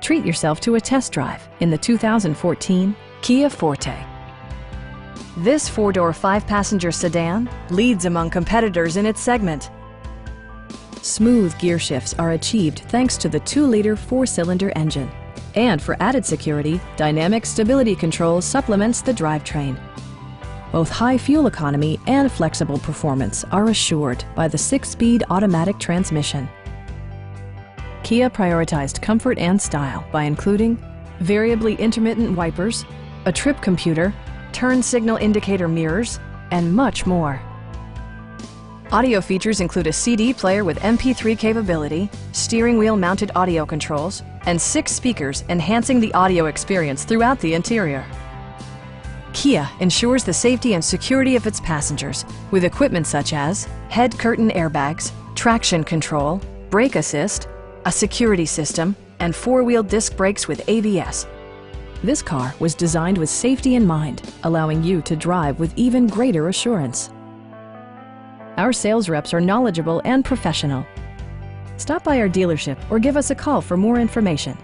Treat yourself to a test drive in the 2014 Kia Forte. This four-door, five-passenger sedan leads among competitors in its segment. Smooth gear shifts are achieved thanks to the 2-liter 4-cylinder engine. And for added security, dynamic stability control supplements the drivetrain. Both high fuel economy and flexible performance are assured by the 6-speed automatic transmission. Kia prioritized comfort and style by including variably intermittent wipers, a trip computer, turn signal indicator mirrors, and much more. Audio features include a CD player with MP3 capability, steering wheel mounted audio controls, and 6 speakers enhancing the audio experience throughout the interior. Kia ensures the safety and security of its passengers with equipment such as head curtain airbags, traction control, brake assist, a security system, and 4-wheel disc brakes with ABS. This car was designed with safety in mind, allowing you to drive with even greater assurance. Our sales reps are knowledgeable and professional. Stop by our dealership or give us a call for more information.